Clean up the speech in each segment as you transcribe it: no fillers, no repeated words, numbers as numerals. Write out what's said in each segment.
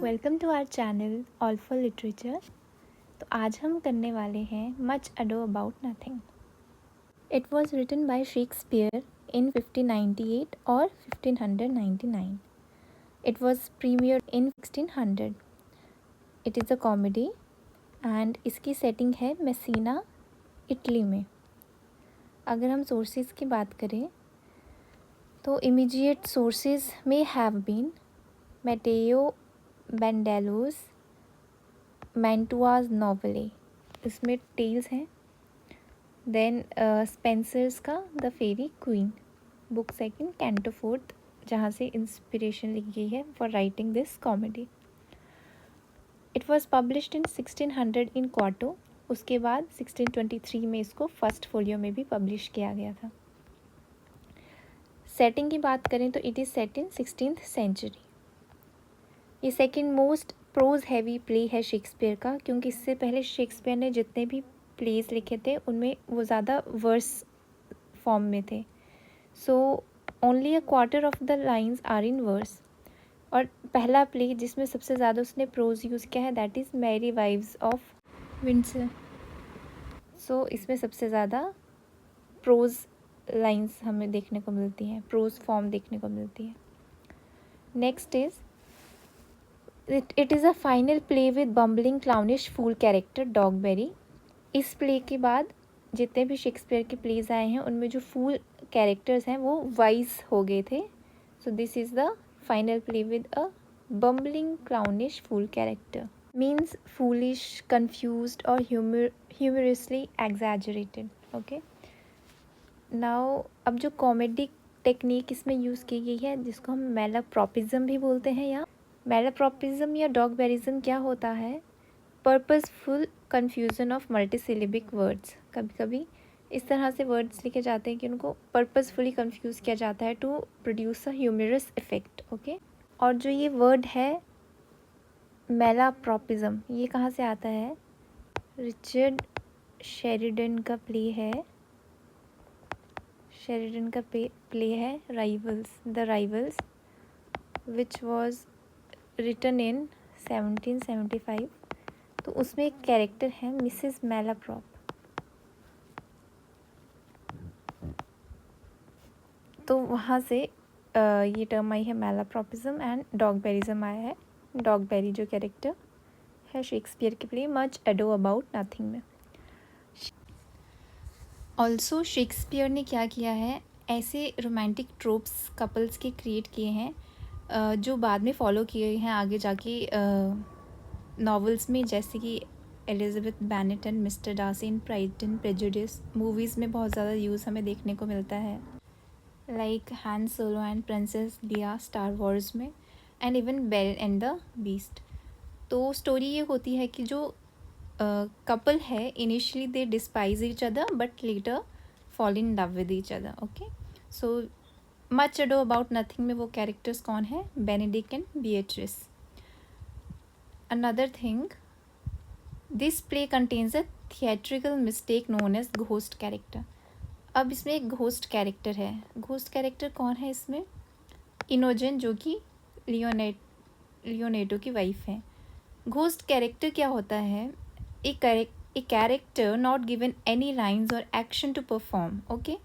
Welcome to our channel all for literature. तो आज हम करने वाले हैं Much Ado About Nothing. It was written by Shakespeare in 1598 और 1599। It was premiere in 1600। It is a comedy and इसकी setting है मेसीना, इटली में। अगर हम सोर्सेज की बात करें तो इमीडिएट सोर्सेज में have been Matteo Bandello's Mantua's novelle, इसमें टेल्स हैं। देन स्पेंसर्स का the Faerie Queene, book second canto fourth, जहाँ से इंस्पिरेशन ली गई है for writing this comedy. It was published in 1600 in quarto. उसके बाद 1623 में इसको फर्स्ट फोलियो में भी पब्लिश किया गया था। सेटिंग की बात करें तो it is set in 16th century. ये second most prose heavy play है शेक्सपियर का, क्योंकि इससे पहले शेक्सपियर ने जितने भी प्लेस लिखे थे उनमें वो ज़्यादा वर्स फॉर्म में थे। So only a quarter of the lines are in verse. और पहला प्ले जिसमें सबसे ज़्यादा उसने प्रोज यूज़ किया है that is Merry Wives of Windsor. So इसमें सबसे ज़्यादा प्रोज लाइन्स हमें देखने को मिलती हैं, प्रोज फॉर्म देखने को मिलती है। Next is it is a final play with bumbling clownish fool character Dogberry. इस प्ले के बाद जितने भी शेक्सपियर के प्लेज आए हैं उनमें जो फूल कैरेक्टर्स हैं वो वाइज हो गए थे। So this is the final play with a bumbling clownish fool character, means foolish, confused और ह्यूमरसली एग्जैजरेटेड। ओके, नाउ अब जो कॉमेडी टेक्निक इसमें यूज़ की गई है जिसको हम मैलाप्रॉपिज्म भी बोलते हैं, या मैलाप्रॉपिज्म या डॉगबेरिज्म क्या होता है? Purposeful confusion of multisyllabic words. कभी कभी इस तरह से वर्ड्स लिखे जाते हैं कि उनको पर्पसफुली कन्फ्यूज़ किया जाता है to produce a humorous effect. Okay, और जो ये वर्ड है मैलाप्रॉपिज्म, ये कहाँ से आता है? रिचर्ड शेरिडन का प्ले है, शेरिडन का प्ले है Rivals, the Rivals, which was written in 1775। तो उसमें एक कैरेक्टर है मिसेस मैलाप्रॉप। तो वहाँ से ये टर्म आई है मैलाप्रॉपिज्म एंड डॉगबेरिज्म आया है। डॉगबेरी जो कैरेक्टर है शेक्सपियर के play Much Ado About Nothing में। ऑल्सो शेक्सपियर ने क्या किया है, ऐसे रोमांटिक ट्रोप्स कपल्स के क्रिएट किए हैं जो बाद में फॉलो किए हैं आगे जाके नॉवेल्स में, जैसे कि Elizabeth Bennet and Mister Darcy in Pride and Prejudice. Movies में बहुत ज़्यादा यूज़ हमें देखने को मिलता है, like Han Solo and Princess Leia Star Wars में, and even Belle and the Beast. तो स्टोरी ये होती है कि जो कपल है initially they despise each other but later fall in love with each other. Okay, so Much Ado About Nothing में वो कैरेक्टर्स कौन है? Benedick and Beatrice. Another thing, this play contains a theatrical mistake known as ghost character. अब इसमें एक ghost character है। Ghost character कौन है इसमें? इनोजन, जो कि लियोनेटो की वाइफ है। घोस्ट कैरेक्टर क्या होता है? A character not given any lines और एक्शन टू परफॉर्म। ओके,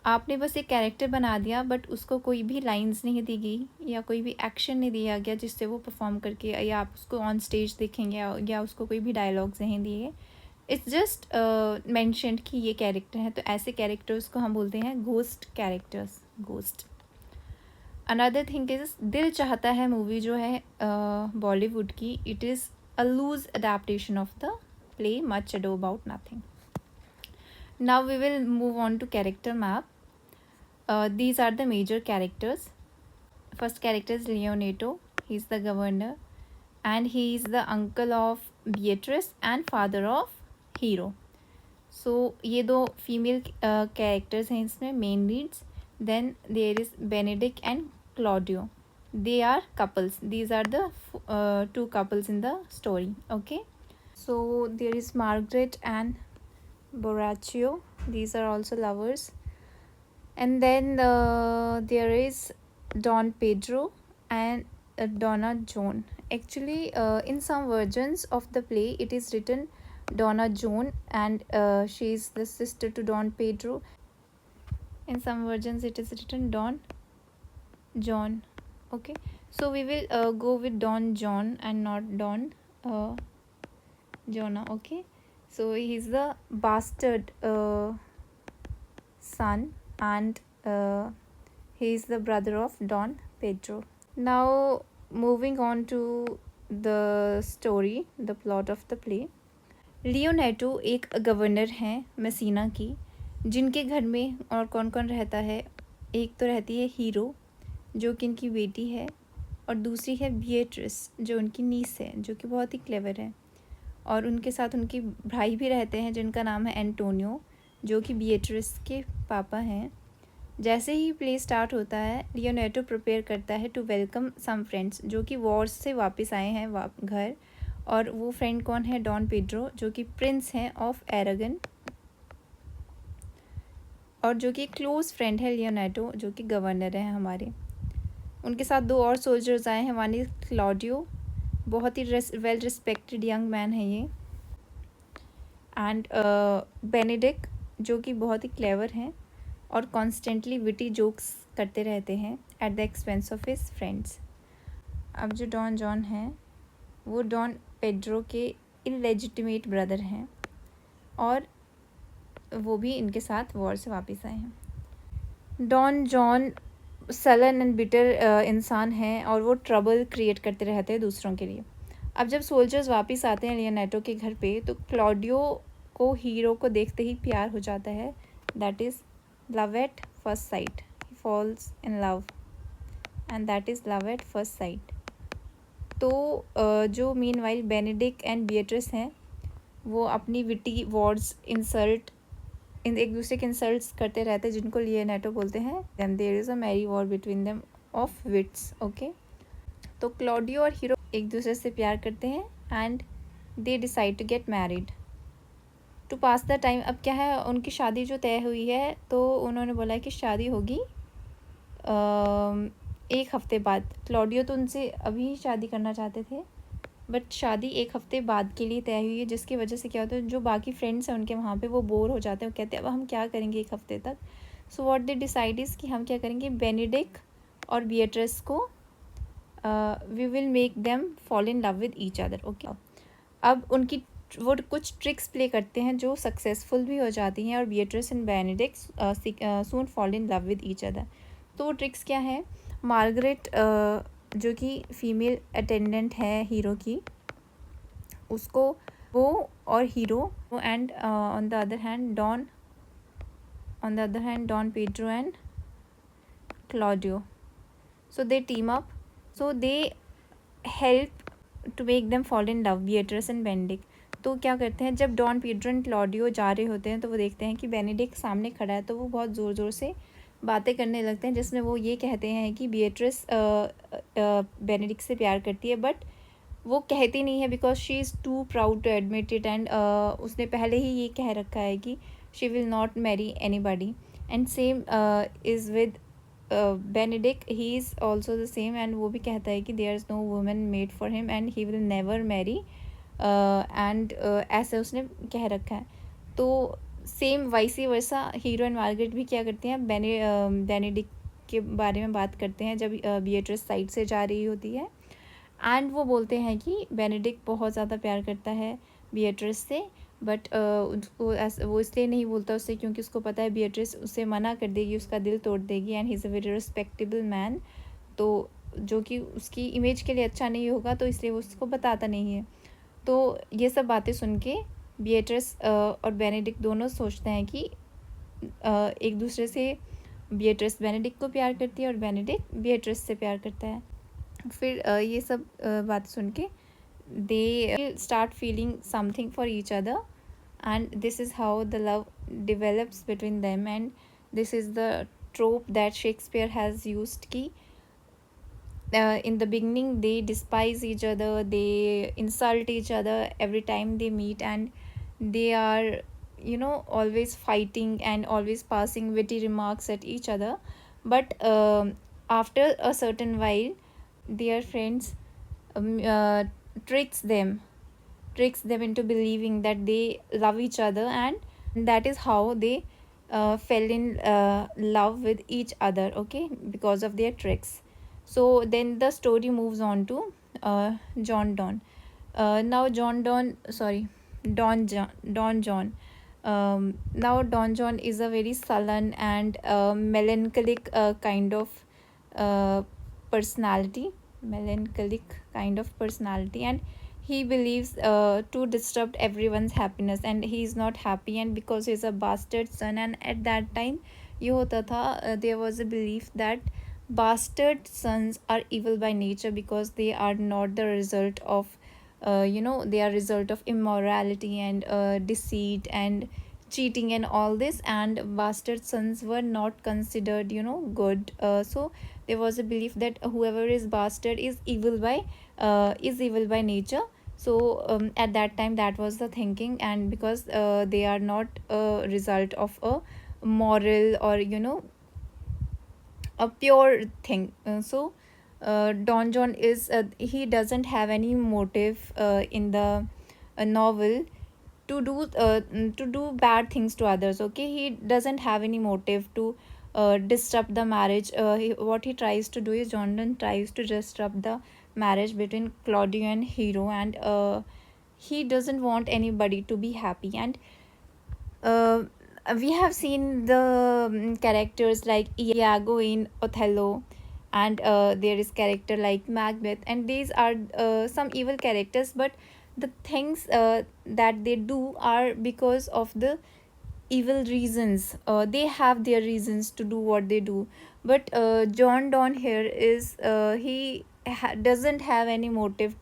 आपने बस एक कैरेक्टर बना दिया बट उसको कोई भी लाइन्स नहीं दी गई या कोई भी एक्शन नहीं दिया गया जिससे वो परफॉर्म करके, या आप उसको ऑन स्टेज देखेंगे या उसको कोई भी डायलॉग्स नहीं दिए। इट्स जस्ट मैंशनड कि ये कैरेक्टर है। तो ऐसे कैरेक्टर्स को हम बोलते हैं ghost characters, ghost. Another thing is, Dil Chahta Hai movie जो है बॉलीवुड की, it is a loose adaptation of the play Much Ado About Nothing. Now we will move on to character map. These are the major characters. First character is Leonato. He is the governor and he is the uncle of Beatrice and father of Hero. So ये दो female characters हैं इसमें, main leads. Then there is Benedict and Claudio. They are couples. These are the two couples in the story. Okay. So there is Margaret and Borachio. These are also lovers. And then there is Don Pedro and Donna Joan. Actually, in some versions of the play, it is written Donna Joan, and she is the sister to Don Pedro. In some versions, it is written Don John. Okay, so we will go with Don John and not Don Jonah. Okay, so he's the bastard son, and he is the brother of Don Pedro. Now, moving on to the story, the plot of the play. लियोनेटो एक governor हैं Messina की, जिनके घर में और कौन कौन रहता है. एक तो रहती है हीरो, जो कि इनकी बेटी है, और दूसरी है बिएट्रिस, जो उनकी नीस है, जो कि बहुत ही क्लेवर है. और उनके साथ उनके भाई भी रहते हैं, जिनका नाम है एंटोनियो, जो कि बिएट्रिस के पापा हैं. जैसे ही प्ले स्टार्ट होता है, लियोनेटो प्रिपेयर करता है टू वेलकम सम फ्रेंड्स, जो कि वॉर्स से वापस आए हैं घर. और वो फ्रेंड कौन है? डॉन पेड्रो, जो कि प्रिंस हैं ऑफ एरागन, और जो कि क्लोज फ्रेंड है लियोनेटो, जो कि गवर्नर हैं हमारे. उनके साथ दो और सोल्जर्स आए हैं. वन इज क्लॉडियो, बहुत ही वेल रिस्पेक्टेड यंग मैन है ये, एंड बेनेडिक्ट, जो कि बहुत ही क्लेवर हैं और कॉन्स्टेंटली विटी जोक्स करते रहते हैं at the expense of his friends. अब जो डॉन जॉन हैं, वो डॉन पेड्रो के इलेजिटिमेट ब्रदर हैं, और वो भी इनके साथ वॉर से वापस आए हैं. Don John sullen and bitter इंसान हैं, और वो ट्रबल क्रिएट करते रहते हैं दूसरों के लिए. अब जब सोल्जर्स वापस आते हैं लियोनेटो के घर पे, तो क्लॉडियो को हीरो को देखते ही प्यार हो जाता है. That is love at first sight. He falls in love, and that is love at first sight. तो जो mean while Benedict and Beatrice हैं, वो अपनी विटी वर्ड्स इंसल्ट एक दूसरे के इंसल्ट्स करते रहते हैं, जिनको लियोनेटो बोलते हैं them there is a merry war between them of wits. Okay, तो क्लॉडियो और हीरो एक दूसरे से प्यार करते हैं, and they decide to get married to pass the time. अब क्या है, उनकी शादी जो तय हुई है, तो उन्होंने बोला है कि शादी होगी एक हफ्ते बाद. क्लॉडियो तो उनसे अभी शादी करना चाहते थे, बट शादी एक हफ्ते बाद के लिए तय हुई है, जिसकी वजह से क्या होता है, जो बाकी फ्रेंड्स हैं उनके वहाँ पे, वो बोर हो जाते हैं. वो कहते हैं अब हम क्या करेंगे एक हफ्ते तक. So what they decide is कि हम क्या करेंगे, बेनेडिक्ट और बिएट्रिस को we will make them fall in love with each other. Okay, अब उनकी वो कुछ ट्रिक्स प्ले करते हैं जो सक्सेसफुल भी हो जाती हैं, और Beatrice and Benedick soon fall in love with each other. तो वो ट्रिक्स क्या है, मार्गरेट जो कि फीमेल अटेंडेंट है हीरो की, उसको वो और Hero, and on the other hand Don Pedro and Claudio, so they team up, so they help to make them fall in love, Beatrice and Benedick. तो क्या करते हैं, जब डॉन पेड्रो एंड क्लॉडियो जा रहे होते हैं, तो वो देखते हैं कि बेनेडिक्ट सामने खड़ा है, तो वो बहुत ज़ोर ज़ोर से बातें करने लगते हैं, जिसमें वो ये कहते हैं कि बिएट्रिस बेनेडिक्ट से प्यार करती है, बट वो कहती नहीं है because she is too proud to admit it, and उसने पहले ही ये कह रखा है कि she will not marry anybody. And same is with Benedick, he is also the same, and वो भी कहता है कि there is no woman made for him and he will never marry, and ऐसे उसने कह रखा है. तो same vice versa Hero and Margaret भी क्या करते हैं, बेनेडिक्ट के बारे में बात करते हैं जब बिएट्रिस साइड से जा रही होती है, एंड वो बोलते हैं कि बेनेडिक्ट बहुत ज़्यादा प्यार करता है बिएट्रिस से, बट उसको वो इसलिए नहीं बोलता उससे क्योंकि उसको पता है बिएट्रिस उसे मना कर देगी, उसका दिल तोड़ देगी, and he is a very respectable man, तो जो कि उसकी इमेज के लिए अच्छा नहीं होगा, तो इसलिए वो उसको बताता नहीं है. तो ये सब बातें सुन के बिएट्रिस और बेनेडिक्ट दोनों सोचते हैं कि एक दूसरे से बिएट्रिस बेनेडिक्ट को प्यार करती है और बेनेडिक्ट बिएट्रिस से प्यार करता है. फिर ये सब बात सुन के they start feeling something for each other, and this is how the love develops between them, and this is the ट्रोप that Shakespeare has used की in the beginning they despise each other, they insult each other every time they meet, and they are always fighting and always passing witty remarks at each other. But after a certain while their friends um, uh, tricks them tricks them into believing that they love each other, and that is how they fell in love with each other, okay, because of their tricks. So then the story moves on to John Donne. Now John Donne, sorry, Don John. Now Don John is a very sullen and melancholic kind of uh, personality, melancholic kind of personality, and he believes to disrupt everyone's happiness, and he is not happy, and because he's a bastard son. And at that time ये होता था, there was a belief that bastard sons are evil by nature because they are not the result of they are result of immorality and deceit and cheating and all this, and bastard sons were not considered good. So there was a belief that whoever is bastard is evil by nature. So at that time that was the thinking, and because they are not a result of a moral or a pure thing. Don John is he doesn't have any motive in the novel to do bad things to others. Okay, he doesn't have any motive to disrupt the marriage. What he tries to do is John Donne tries to disrupt the marriage between Claudio and Hero, and he doesn't want anybody to be happy. And uh, we have seen the characters like Iago in Othello, and there is character like Macbeth, and these are some evil characters, but the things that they do are because of the evil reasons. They have their reasons to do what they do, but John Donne here is doesn't have any motive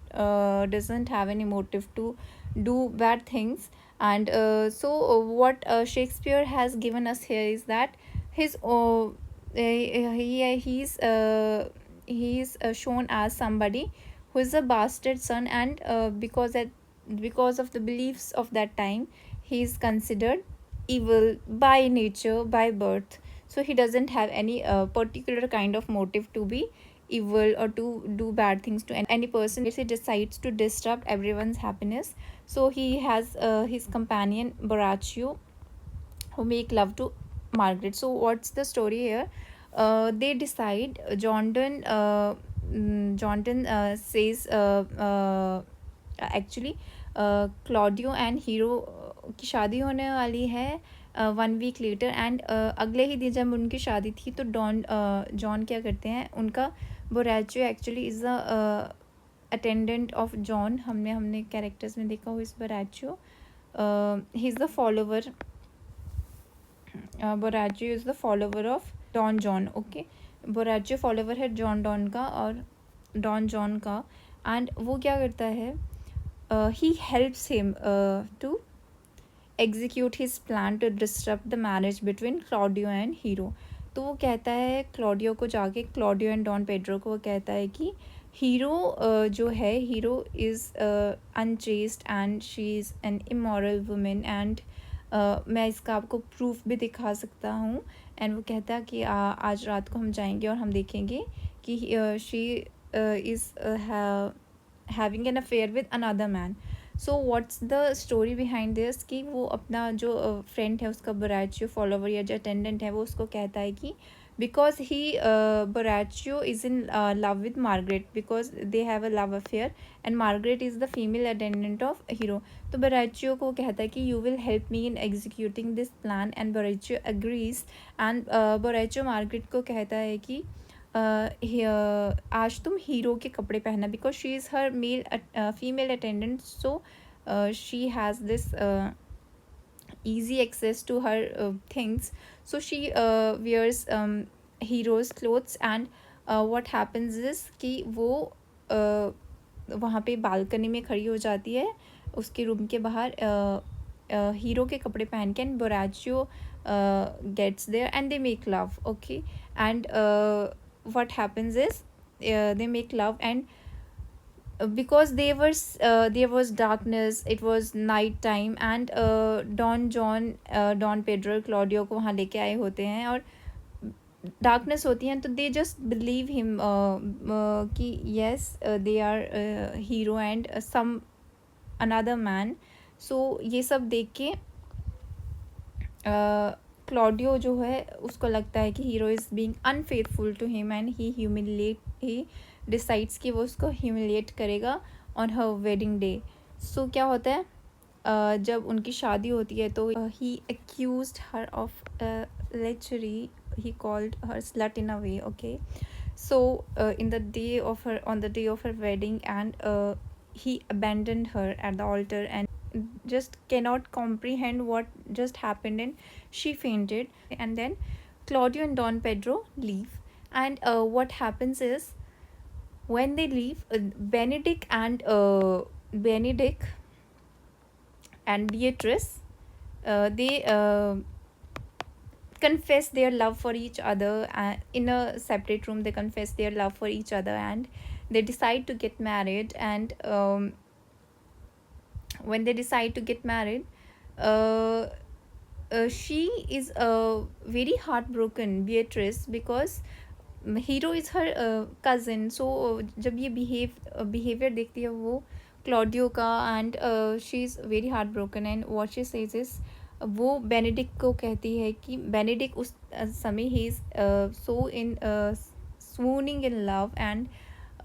to do bad things. And what Shakespeare has given us here is that his he's shown as somebody who is a bastard son, and because of the beliefs of that time, he is considered evil by nature, by birth. So he doesn't have any particular kind of motive to be evil or to do bad things to any person. He decides to disrupt everyone's happiness. So he has his companion Borachio, who make love to Margaret. So what's the story here? They decide Jordan says actually Claudio and hero की शादी होने वाली है 1 week later, and अगले ही दिन जब उनकी शादी थी तो जॉन क्या करते हैं, उनका Borachio actually is a attendant of John. हमने कैरेक्टर्स में देखा हुआ इस Borachio. He is the follower. Borachio is the follower of Don John. Okay, Borachio follower है डॉन जॉन का. एंड वो क्या करता है, he helps him to execute his plan to disrupt the marriage between Claudio and Hero. तो वो कहता है क्लॉडियो को जाके, क्लॉडियो एंड डॉन पेड्रो को, वो कहता है कि हीरो जो है, Hero is unchaste and she is an immoral women, and मैं इसका आपको प्रूफ भी दिखा सकता हूँ. एंड वो कहता है कि आज रात को हम जाएंगे और हम देखेंगे कि she is having an affair with another man. So what's the story behind this, कि वो अपना जो फ्रेंड है उसका बोरैचियो फॉलोवर या जो अटेंडेंट है वो उसको कहता है कि because he Borachio is in love with Margaret, because they have a love affair, and Margaret is the female attendant of Hero. तो Borachio को कहता है कि you will help me in executing this plan, and Borachio agrees. and Borachio Margaret को कहता है कि आज तुम हीरो के कपड़े पहनना, because she is her female attendant. So she has this easy access to her things. So she wears hero's clothes, and what happens is कि वो वहाँ पे बालकनी में खड़ी हो जाती है उसके रूम के बाहर हीरो के कपड़े पहन के, and बोरैचियो gets there and they make love. Okay, and what happens is they make love, and because there was darkness, it was night time, and Don Pedro Claudio को वहाँ लेके आए होते हैं, और डार्कनेस होती है तो दे जस्ट बिलीव हिम कि yes they are Hero and some another man. So ये सब देख के क्लॉडियो जो है उसको लगता है कि Hero is being unfaithful to him and he decides कि वो उसको ह्यूमिलिएट करेगा on her wedding day. So क्या होता है जब उनकी शादी होती है तो he accused her of lechery. he called her slut in a way. Okay, so in the day of her on the day of her wedding, and he abandoned her at the altar and just cannot comprehend what just happened, and she fainted. And then Claudio and Don Pedro leave, and what happens is when they leave, Benedict and Beatrice, they confess their love for each other, and in a separate room they confess their love for each other, and they decide to get married. And when they decide to get married, uh, she is very heartbroken, Beatrice, because Hero is her cousin. So जब ये behaviour देखती है वो Claudio का, and she is very heartbroken. And what she says is, वो Benedick को कहती है कि बेनेडिक्ट उस समय he is so in swooning in love. And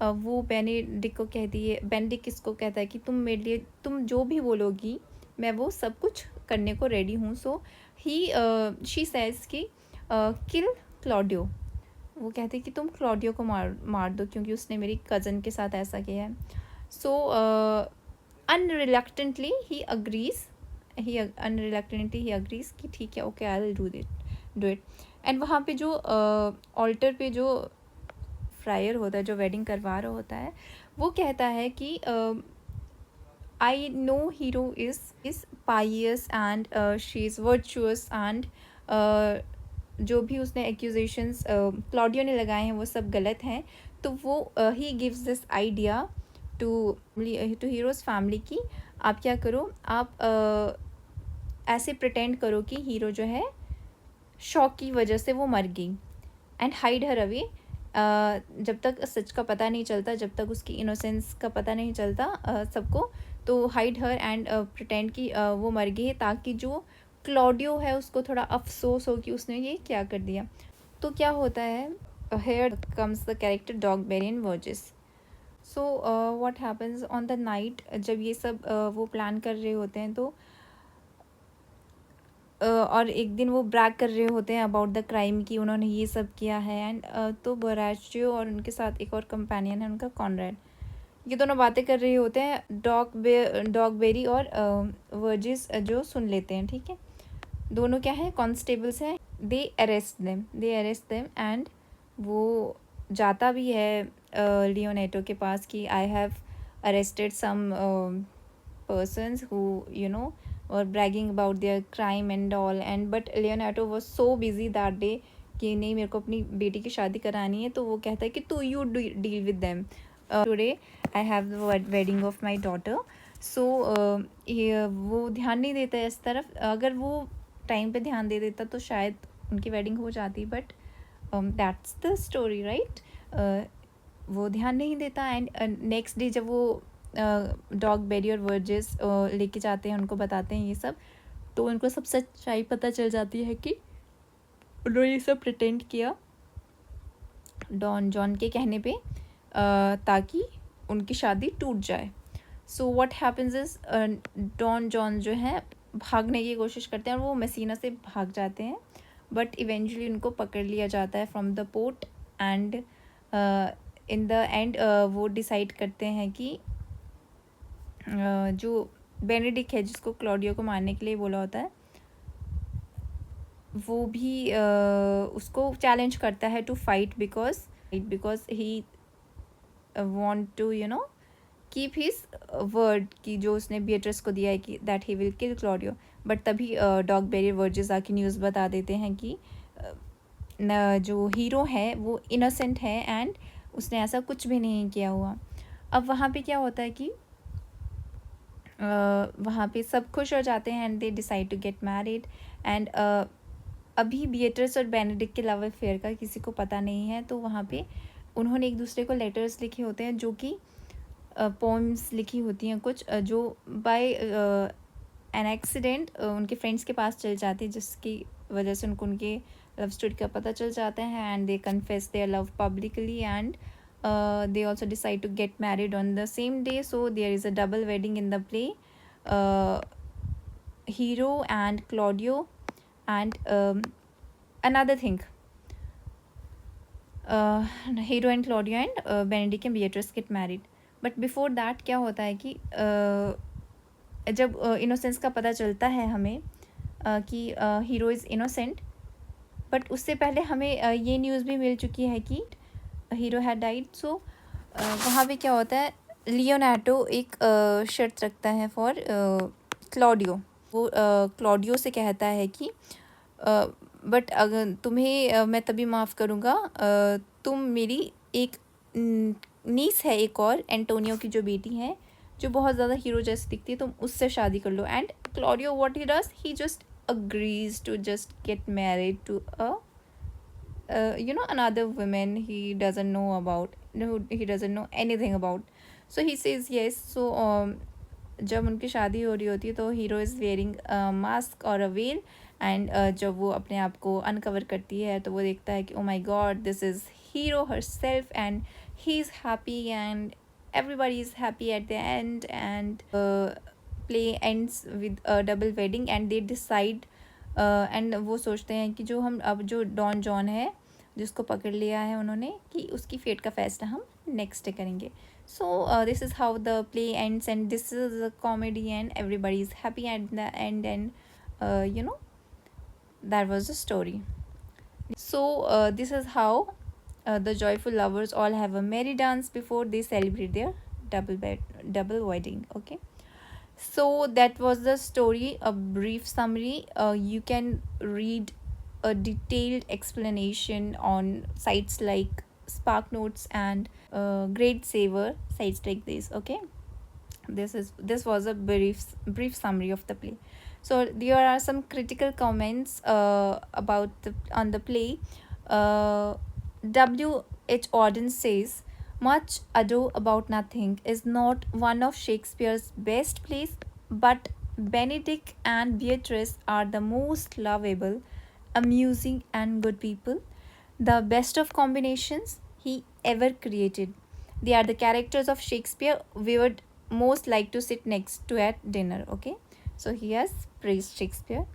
वो बेनेडिक्ट को कहती है, बेनेडिक्ट इसको कहता है कि तुम मेरे लिए, तुम जो भी बोलोगी मैं वो सब कुछ करने को रेडी हूँ. सो शी सेज कि किल क्लॉडियो. वो कहते हैं कि तुम क्लॉडियो को मार दो क्योंकि उसने मेरी कज़न के साथ ऐसा किया है. सो अनरिलक्टेंटली ही अग्रीज़ कि ठीक है, okay, I will do it. And वहाँ पे जो ऑल्टर पे जो फ्रायर होता है, जो वेडिंग करवा रहा होता है, वो कहता है कि I know Hero is pious and she is virtuous. And जो भी उसने एक्यूजेशंस क्लॉडियो ने लगाए हैं वो सब गलत हैं. तो वो he gives this idea to Hero's family की आप क्या करो, आप ऐसे प्रिटेंड करो कि हीरो जो है शॉक की वजह से वो मर गई, एंड हाइड हर अवे. जब तक सच का पता नहीं चलता, जब तक उसकी इनोसेंस का पता नहीं चलता सबको, तो हाइड हर एंड प्रिटेंड कि वो मर गई है, ताकि जो क्लॉडियो है उसको थोड़ा अफसोस हो कि उसने ये क्या कर दिया. तो क्या होता है, here comes the character Dogberry and Verges. So what happens on the night, जब ये सब वो प्लान कर रहे होते हैं, तो और एक दिन वो ब्रैग कर रहे होते हैं अबाउट द क्राइम कि उन्होंने ये सब किया है. एंड तो बोराचियो और उनके साथ एक और कंपेनियन है उनका, कॉनरेड, ये दोनों बातें कर रहे होते हैं. डॉगबेरी और वर्जिस जो सुन लेते हैं, ठीक है. दोनों क्या है, कॉन्स्टेबल्स हैं. दे अरेस्ट देम एंड वो जाता भी है लियोनेटो के पास कि I have arrested some persons who were bragging about their crime and all. And but Leonardo was so busy that day कि नहीं, मेरे को अपनी बेटी की शादी करानी है. तो वो कहता है कि तू you deal with them, today I have the wedding of my daughter. So वो ध्यान नहीं देता है इस तरफ. अगर वो टाइम पे ध्यान दे देता तो शायद उनकी वेडिंग हो जाती, but that's the story, right. वो ध्यान नहीं देता. एंड नेक्स्ट डे जब वो डॉगबेरी और वर्जिस लेके जाते हैं, उनको बताते हैं ये सब, तो उनको सब सच्चाई पता चल जाती है कि उन्होंने ये सब प्रिटेंड किया डॉन जॉन के कहने पे, ताकि उनकी शादी टूट जाए. So what happens is, Don John जो है भागने की कोशिश करते हैं और वो मेसीना से भाग जाते हैं, बट इवेंचुअली उनको पकड़ लिया जाता है from the port. And in the end वो डिसाइड करते हैं कि जो बेनेडिक्ट है, जिसको क्लॉडियो को मारने के लिए बोला होता है, वो भी उसको चैलेंज करता है to fight, because he want to keep his word कि जो उसने बिएट्रिस को दिया है कि that he will kill Claudio. But तभी डॉगबेरी वर्जिस आके न्यूज़ बता देते हैं कि जो हीरो है वो इनोसेंट है एंड उसने ऐसा कुछ भी नहीं किया हुआ. अब वहाँ पे क्या होता है कि वहाँ पे सब खुश हो जाते हैं and they decide to get married. And अभी बिएट्रिस और बेनेडिक्ट के लव अफेयर का किसी को पता नहीं है, तो वहाँ पे उन्होंने एक दूसरे को लेटर्स लिखे होते हैं जो कि पोम्स लिखी होती हैं कुछ, जो बाय एन एक्सीडेंट उनके फ्रेंड्स के पास चल जाती है, जिसकी वजह से उनको उनके लव स्टोरी का पता चल जाता है, and they confess their love publicly, and they also decide to get married on the same day. So there is a double wedding in the play. Hero and Claudio, and another thing, Hero and Claudio and Benedict and Beatrice get married. But before that क्या होता है कि जब innocence का पता चलता है हमें कि हीरो इज़ इनोसेंट, बट उससे पहले हमें ये न्यूज़ भी मिल चुकी है कि हीरो हैड डाइड. सो वहाँ पे क्या होता है, लियोनार्डो एक शर्त रखता है फॉर क्लॉडियो. वो क्लॉडियो से कहता है कि बट अगर तुम्हें मैं तभी माफ़ करूँगा, तुम मेरी एक नीस है एक और, एंटोनियो की जो बेटी है, जो बहुत ज़्यादा हीरो जैसी दिखती है, तुम उससे शादी कर लो. And Claudio what he does, he just agrees to just get married to a another woman he doesn't know about, no, he doesn't know anything about. So he says yes. So जब उनकी शादी हो रही होती है तो hero is wearing mask और a well, and जब वो अपने आप को अनकवर करती है तो वो देखता है कि oh my God, this is Hero herself, and he is happy, and everybody is happy at the end, and play ends with a double wedding, and they decide and वो सोचते हैं कि जो हम अब जो डॉन जॉन है जिसको पकड़ लिया है उन्होंने, कि उसकी फेट का फैसला हम नेक्स्ट डे करेंगे. सो this is how the play ends, and this is a comedy, and everybody is happy at the end, and that was the story. So this is how the joyful lovers all have a merry dance before they celebrate their double wedding. Okay, so that was the story, a brief summary. You can read a detailed explanation on sites like Spark Notes and Grade Saver, sites like this. Okay, this was a brief summary of the play. So there are some critical comments about on the play. W.H. Auden says, Much Ado About Nothing is not one of Shakespeare's best plays, but Benedict and Beatrice are the most lovable, amusing, and good people, the best of combinations he ever created. They are the characters of Shakespeare we would most like to sit next to at dinner. Okay, so he has praised Shakespeare.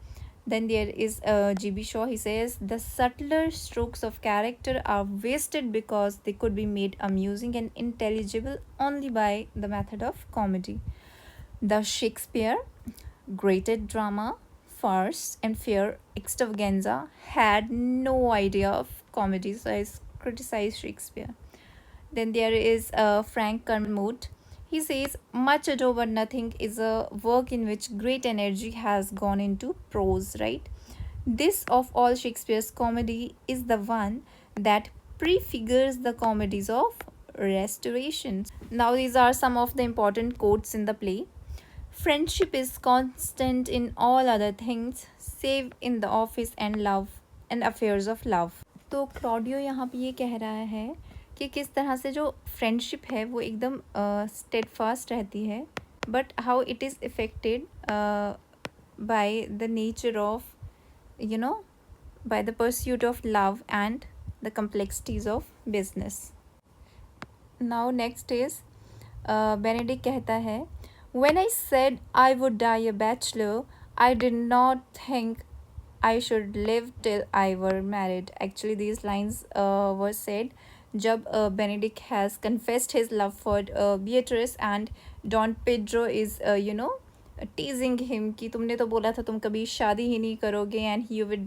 Then there is G.B. Shaw. He says, the subtler strokes of character are wasted because they could be made amusing and intelligible only by the method of comedy. The Shakespeare, graded drama, farce, and fair extravaganza had no idea of comedy, so I criticize Shakespeare. Then there is Frank Kermode. He says, Much Ado About Nothing is a work in which great energy has gone into prose, right? This, of all Shakespeare's comedy, is the one that prefigures the comedies of Restoration. Now, these are some of the important quotes in the play. Friendship is constant in all other things, save in the office and love and affairs of love. तो Claudio यहाँ पे ये कह रहा है कि किस तरह से जो फ्रेंडशिप है वो एकदम स्टेडफास्ट रहती है, but how it is affected by the nature of by the pursuit of love and the complexities of business. Now next is Benedict कहता है, when I said I would die a bachelor, I did not think I should live till I were married. Actually these lines were said जब Benedict has confessed his love for Beatrice, and Don Pedro is teasing him कि तुमने तो बोला था तुम कभी शादी ही नहीं करोगे, and you would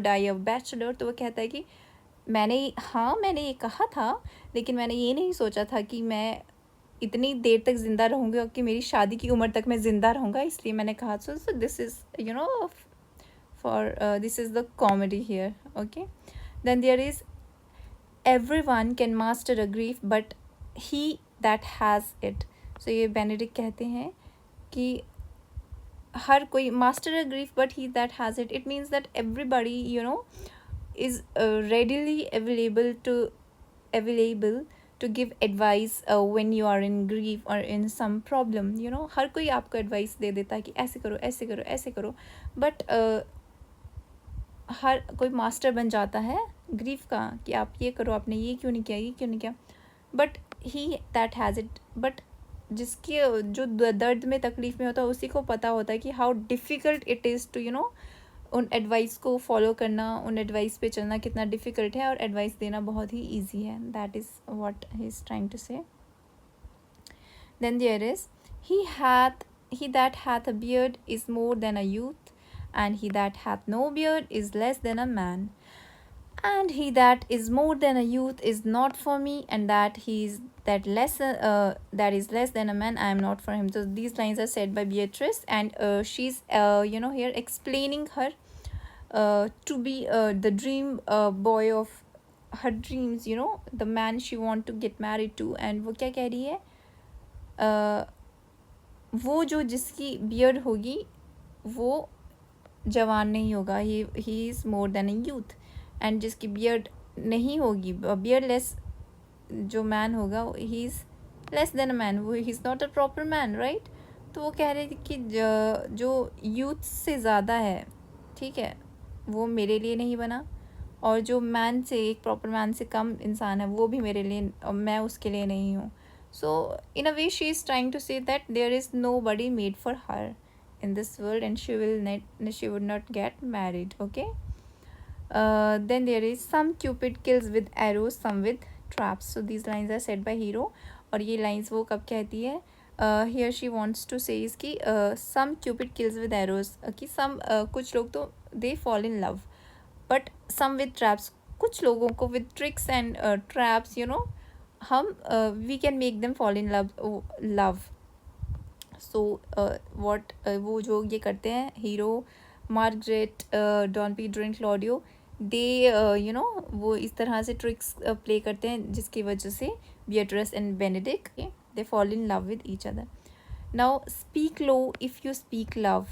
die a bachelor. तो वो कहता है कि मैंने ये कहा था, लेकिन मैंने ये नहीं सोचा था कि मैं इतनी देर तक ज़िंदा रहूँगी और कि मेरी शादी की उम्र तक मैं ज़िंदा रहूँगा, इसलिए मैंने कहा. So this is this is the comedy here. Okay, then there is, everyone can master a grief but he that has it. So ये बेनेडिक्ट कहते हैं कि हर कोई master a grief but he that has it, it means that everybody, you know, is readily available to give advice when you are in grief or in some problem, you know, हर कोई आपको advice दे देता है कि ऐसे करो ऐसे करो ऐसे करो, but हर कोई मास्टर बन जाता है ग्रीफ का कि आप ये करो, आपने ये क्यों नहीं किया, ये क्यों नहीं किया, but he that has it, but जिसके जो दर्द में तकलीफ़ में होता है उसी को पता होता है कि how difficult it is to, you know, उन एडवाइस को फॉलो करना, उन एडवाइस पे चलना कितना डिफ़िकल्ट है, और एडवाइस देना बहुत ही ईजी है. That is what he is trying to say. Then there is, he that hath a beard is more than a youth, and he that hath no beard is less than a man. And he that is more than a youth is not for me, and that is less than a man, I am not for him. So these lines are said by Beatrice, and she's you know, here explaining her to be the dream boy of her dreams, you know, the man she want to get married to. And वो क्या कह रही है, वो जो जिसकी beard होगी वो जवान नहीं होगा, he is more than a youth, and जिसकी बियर्ड नहीं होगी, बियर्डलेस जो मैन होगा, he is less than a man, वो he is not a proper man, right. तो वो कह रहे थे कि जो यूथ से ज़्यादा है, ठीक है, वो मेरे लिए नहीं बना, और जो मैन से, एक प्रॉपर मैन से कम इंसान है, वो भी मेरे लिए, मैं उसके लिए नहीं हूँ. So in a way she is trying to say that there is nobody made for her in this world, and she would not get married. Okay. Then there is, some Cupid kills with arrows, some with traps. So these lines are said by hero. और ये lines वो कब कहती है, here she wants to say is कि some Cupid kills with arrows, कि some कुछ लोग तो they fall in love, but some with traps, कुछ लोगों को with tricks and traps, you know, हम we can make them fall in love. So what वो जो ये करते हैं Hero, Margaret, Don Peter and Claudio, they you know, वो इस तरह से ट्रिक्स प्ले करते हैं जिसकी वजह से Beatrice and Benedick they fall in love with each other. Now speak low if you speak love,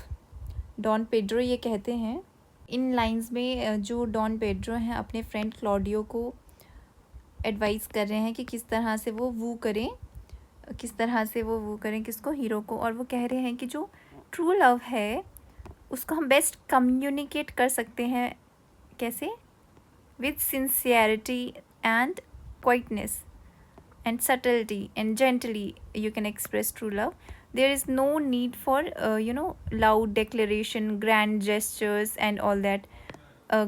Don Pedro ये कहते हैं इन लाइंस में. जो डॉन पेड्रो हैं अपने फ्रेंड क्लॉडियो को एडवाइस कर रहे हैं कि किस तरह से वो वू करें, किसको, हीरो को. और वो कह रहे हैं कि जो ट्रू लव है उसको हम बेस्ट कम्युनिकेट कर सकते हैं कैसे, with sincerity and quietness and subtlety and gently you can express true love. There is no need for you know, loud declaration, grand gestures and all that,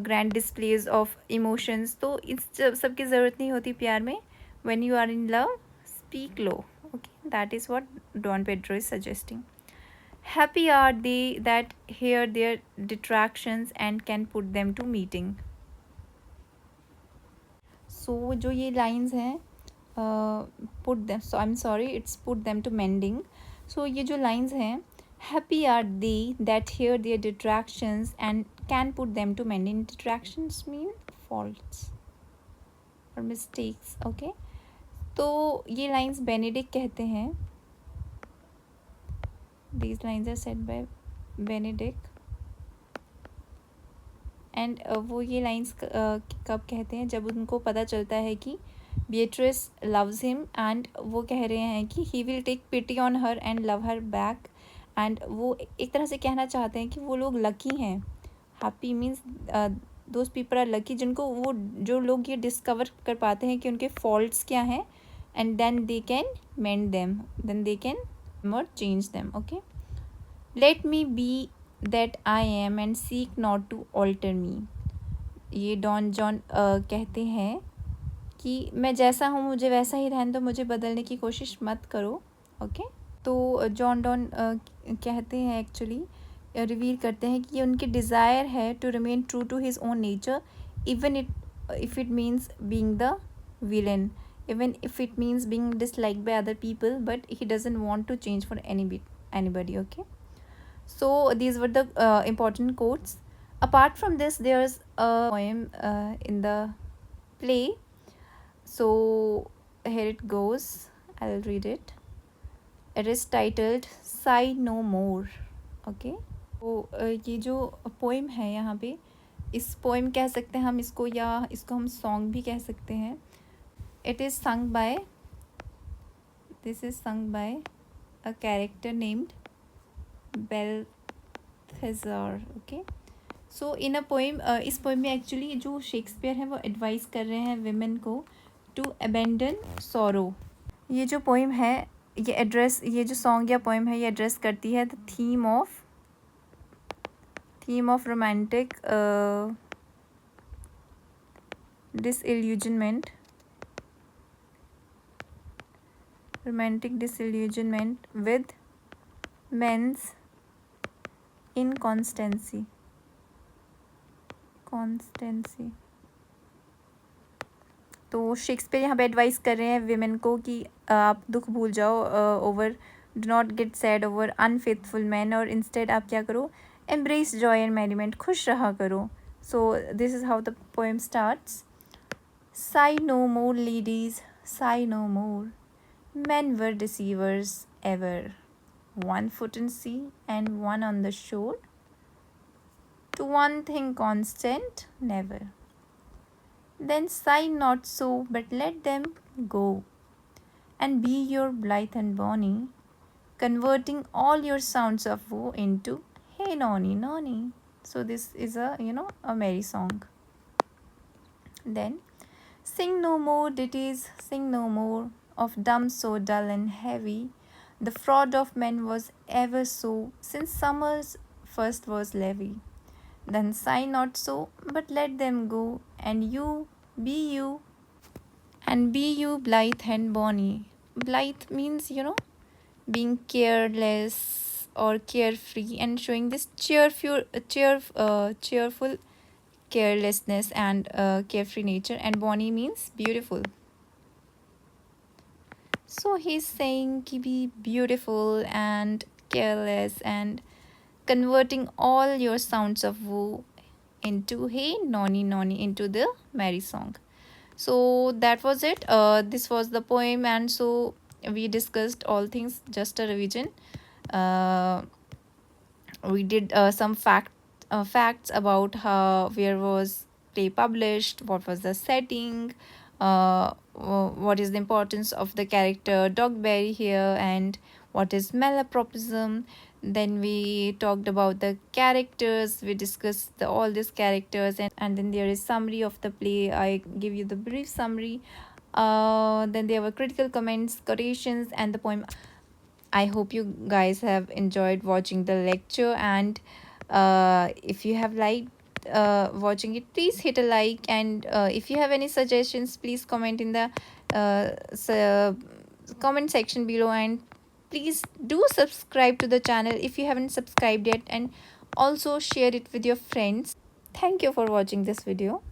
grand displays of emotions. तो इस सब की ज़रूरत नहीं होती प्यार में. when you are in love, speak low. Okay, that is what Don Pedro is suggesting. Happy are they that hear their detractions and can put them to meeting. So जो ये lines हैं, put them, so I'm sorry, it's put them to mending. So ये जो lines हैं, happy are they that hear their detractions and can put them to mending. Detractions mean faults or mistakes. Okay, तो ये lines Benedict कहते हैं. These lines are said by Benedict. And वो ये lines कब कहते हैं, जब उनको पता चलता है कि Beatrice loves him, एंड वो कह रहे हैं कि he will take pity on her and love her back. And वो एक तरह से कहना चाहते हैं कि वो लोग लकी हैं. Happy means those people are lucky जिनको वो, जो लोग ये डिस्कवर कर पाते हैं कि उनके फॉल्ट्स क्या हैं, and then they can mend them, then they can और change them. Okay, let me be that I am and seek not to alter me. ये डॉन जॉन कहते हैं कि मैं जैसा हूँ मुझे वैसा ही रहने दो, मुझे बदलने की कोशिश मत करो. ओके, तो जॉन डॉन कहते हैं, एक्चुअली रिवील करते हैं कि ये उनकी डिज़ायर है to remain true to his own nature, even if it means being the villain, even if it means being disliked by other people, but he doesn't want to change for anybody. Okay, so these were the important quotes. Apart from this, there's a poem in the play. So here it goes, I'll read it. It is titled Sigh No More. Okay. तो ये जो poem है यहाँ पे, इस poem कह सकते हैं हम इसको, या इसको हम सॉन्ग भी कह सकते हैं। It is sung by, this is sung by a character named Balthasar. Okay. So in a poem, इस पोएम में एक्चुअली जो शेक्सपियर है वो एडवाइस कर रहे हैं विमेन को टू अबेंडन सॉरो। ये जो पोएम है, ये जो सॉन्ग या पोएम है, ये एड्रेस करती है the theme of romantic disillusionment with men's inconstancy तो शेक्सपियर यहाँ पे एडवाइस कर रहे हैं विमेन को कि आप दुख भूल जाओ over, do not get sad over unfaithful man, और इंस्टेड आप क्या करो, एम्ब्रेस जॉय एंड मैरीमेंट, खुश रहा करो। सो this is how the poem starts. Sigh no more, ladies, sigh no more. Men were deceivers ever. One foot in sea and one on the shore. To one thing constant, never. Then sigh not so, but let them go. And be your blithe and bonny, converting all your sounds of woe into hey nonny nonny. So this is a merry song. Then sing no more ditties, sing no more of dumb so dull and heavy. The fraud of men was ever so, since summer's first was levy. Then sigh not so, but let them go, and be you, be you blithe and bonny. Blithe means, being careless or carefree and showing this cheerful carelessness and carefree nature, and bonny means beautiful. So he's saying ki be beautiful and careless and converting all your sounds of woe into hey nonny nonny, into the merry song. So that was it. This was the poem, and so we discussed all things, just a revision. We did some facts about how, where was play published, what was the setting, what is the importance of the character Dogberry here, and what is malapropism. Then we talked about the characters, we discussed all these characters, and then there is summary of the play. I give you the brief summary. Then there were critical comments, quotations, and the poem. I hope you guys have enjoyed watching the lecture, and if you have liked watching it, please hit a like, and if you have any suggestions, please comment in the comment section below, and please do subscribe to the channel if you haven't subscribed yet, and also share it with your friends. Thank you for watching this video.